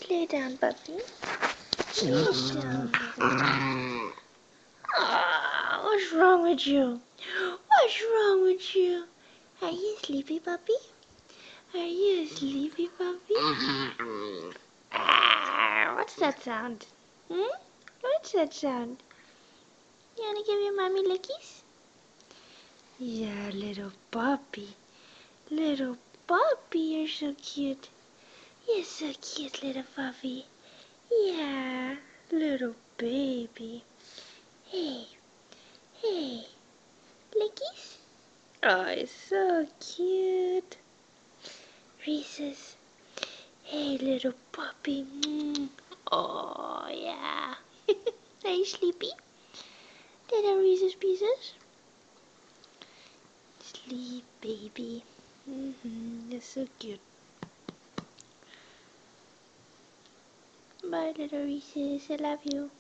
Lay down, puppy. Lay down. Ah, what's wrong with you? What's wrong with you? Are you sleepy, puppy? Are you a sleepy puppy? Ah, what's that sound? What's that sound? You wanna give your mommy lickies? Yeah, little puppy. Little puppy, you're so cute. You're so cute, little puppy. Yeah, little baby. Hey, hey, lickies? Oh, it's so cute. Reeses. Hey, little puppy. Oh, yeah. Are you sleepy? Little Reese's Pieces? Sleep, baby. You're so cute. Bye, little Reese's. I love you.